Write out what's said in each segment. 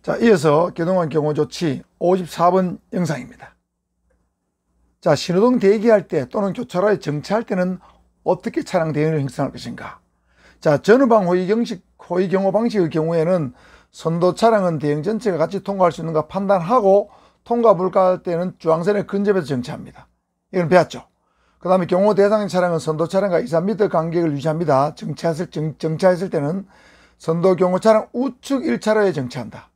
자, 이어서 교통안 경호조치 54번 영상입니다. 자, 신호등 대기할 때 또는 교차로에 정차할 때는 어떻게 차량 대응을 형성할 것인가? 자, 전후방 호위 경호 방식의 경우에는 선도 차량은 대형 전체가 같이 통과할 수 있는가 판단하고 통과 불가할 때는 주황선에 근접해서 정차합니다. 이건 배웠죠. 그 다음에 경호 대상 차량은 선도 차량과 2, 3m 간격을 유지합니다. 정차했을 때는 선도 경호 차량 우측 1차로에 정차한다.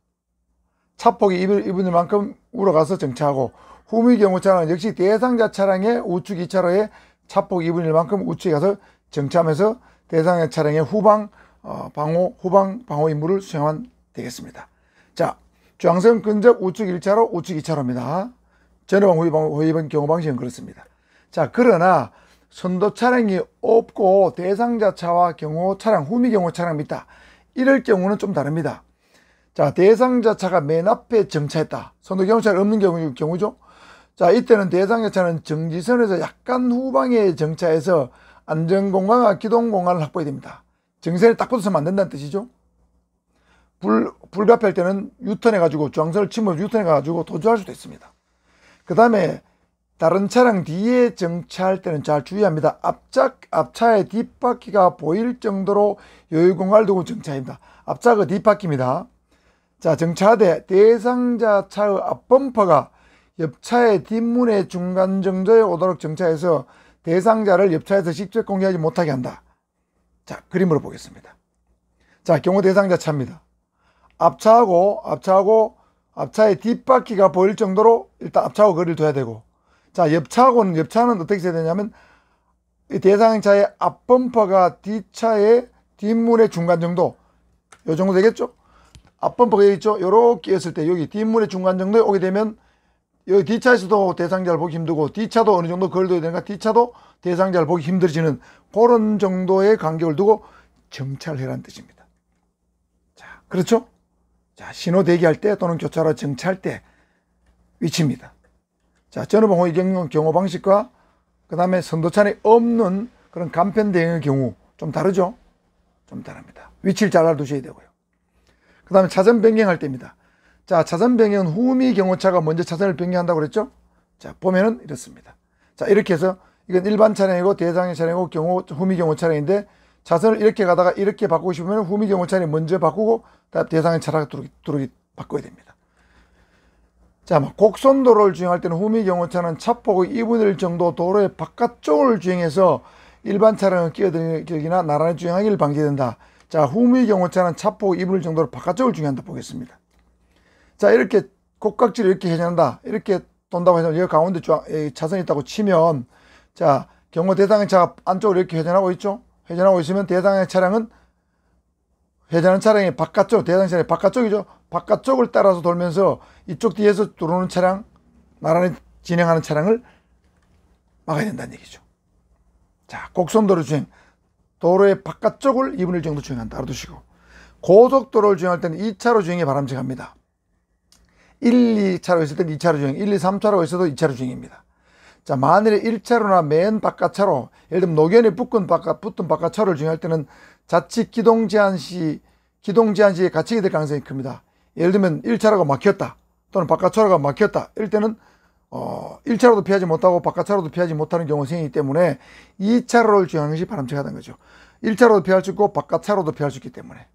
차폭이 2분의 만큼 우러가서 정차하고, 후미 경호 차량은 역시 대상자 차량의 우측 2차로에 차폭 2분의 1만큼 우측에 가서 정차하면서 대상자 차량의 후방 방호 임무를 수행하면 되겠습니다. 자, 주황선 근접 우측 1차로, 우측 2차로입니다. 전후방 호위방 경호 방식은 그렇습니다. 자, 그러나 선도 차량이 없고 대상자 차와 경호 차량, 후미 경호 차량이 있다. 이럴 경우는 좀 다릅니다. 자, 대상자 차가 맨 앞에 정차했다. 선도 경호 차량 없는 경우죠. 자, 이때는 대상자 차는 정지선에서 약간 후방에 정차해서 안전공간과 기동공간을 확보해야 됩니다. 정선에 딱 붙어서면 안 된다는 뜻이죠. 불가피할 때는 유턴해가지고 주황선을 침범 유턴해가지고 도주할 수도 있습니다. 그 다음에 다른 차량 뒤에 정차할 때는 잘 주의합니다. 앞차의 뒷바퀴가 보일 정도로 여유 공간을 두고 정차합니다. 앞차가 뒷바퀴입니다. 자, 정차하되 대상자 차의 앞범퍼가 옆차의 뒷문의 중간 정도에 오도록 정차해서 대상자를 옆차에서 직접 공개하지 못하게 한다. 자, 그림으로 보겠습니다. 자, 경호 대상자 차입니다. 앞차하고 앞차의 뒷바퀴가 보일 정도로 일단 앞차하고 거리를 둬야 되고, 자, 옆차는 어떻게 해야 되냐면 이 대상자의 앞범퍼가 뒷차의 뒷문의 중간 정도, 요 정도 되겠죠? 앞범퍼가 여기 있죠? 요렇게 했을 때 여기 뒷문의 중간 정도에 오게 되면 여기 뒷차에서도 대상자를 보기 힘들고, 뒷차도 어느 정도 거리를 둬야 되는가, 뒷차도 대상자를 보기 힘들어지는 그런 정도의 간격을 두고 정차를 해라는 뜻입니다. 자, 그렇죠? 자, 신호 대기할 때 또는 교차로 정차할 때 위치입니다. 자, 전후방 호위 경호 방식과 그 다음에 선도차량이 없는 그런 간편 대응의 경우 좀 다르죠? 좀 다릅니다. 위치를 잘 알아두셔야 되고요. 그 다음에 차선 변경할 때입니다. 자, 차선 변경은 후미 경호차가 먼저 차선을 변경한다고 그랬죠? 자, 보면은 이렇습니다. 자, 이렇게 해서 이건 일반 차량이고 대상의 차량이고 후미 경호 차량인데, 차선을 이렇게 가다가 이렇게 바꾸고 싶으면 후미 경호 차량이 먼저 바꾸고 대상의 차량을 바꿔야 됩니다. 자, 곡선도로를 주행할 때는 후미 경호차는 차폭의 2분의 1 정도 도로의 바깥쪽을 주행해서 일반 차량을 끼어들기나 나란히 주행하기를 방지된다. 자, 후미 경호차는 차폭 2분의 1 정도로 바깥쪽을 주행한다 보겠습니다. 자, 이렇게 곡각지를 이렇게 회전한다. 이렇게 돈다고 해서 여기 가운데 차선이 있다고 치면, 자, 경호 대상의 차가 안쪽으로 이렇게 회전하고 있죠? 회전하고 있으면 대상의 차량은 회전하는 차량이 바깥쪽, 대상 차량이 바깥쪽이죠. 바깥쪽을 따라서 돌면서 이쪽 뒤에서 들어오는 차량, 나란히 진행하는 차량을 막아야 된다는 얘기죠. 자, 곡선도로 주행, 도로의 바깥쪽을 2분의 1 정도 주행한다. 알아두시고, 고속도로를 주행할 때는 2차로 주행이 바람직합니다. 1, 2차로 있을 때는 2차로 주행, 1, 2, 3차로 있어도 2차로 주행입니다. 자, 만일에 1차로나 맨 바깥차로, 예를 들면 노견이 붙은 바깥차로를 주행할 때는 자칫 기동 제한 시에 갇히게 될 가능성이 큽니다. 예를 들면 1차로가 막혔다, 또는 바깥차로가 막혔다, 이럴 때는 1차로도 피하지 못하고 바깥차로도 피하지 못하는 경우가 생기기 때문에 2차로를 주행하는 것이 바람직하다는 거죠. 1차로도 피할 수 있고 바깥차로도 피할 수 있기 때문에.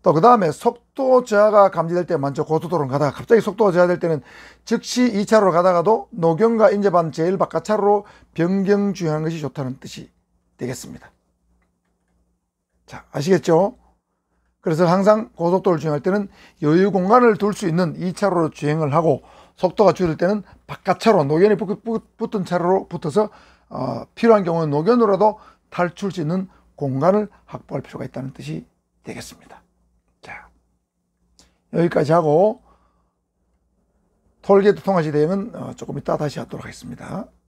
또 그 다음에 속도 저하가 감지될 때 많죠. 고속도로를 가다가 갑자기 속도가 저하될 때는 즉시 2차로로 가다가도 노경과 인접한 제일 바깥차로로 변경 주행하는 것이 좋다는 뜻이 되겠습니다. 자, 아시겠죠? 그래서 항상 고속도로를 주행할 때는 여유 공간을 둘 수 있는 2차로로 주행을 하고, 속도가 줄을 때는 바깥차로, 노견이 붙은 차로로 붙어서 필요한 경우는 노견으로라도 탈출 수 있는 공간을 확보할 필요가 있다는 뜻이 되겠습니다. 자, 여기까지 하고 톨게이트 통화시 대응은 조금 이따 다시 하도록 하겠습니다.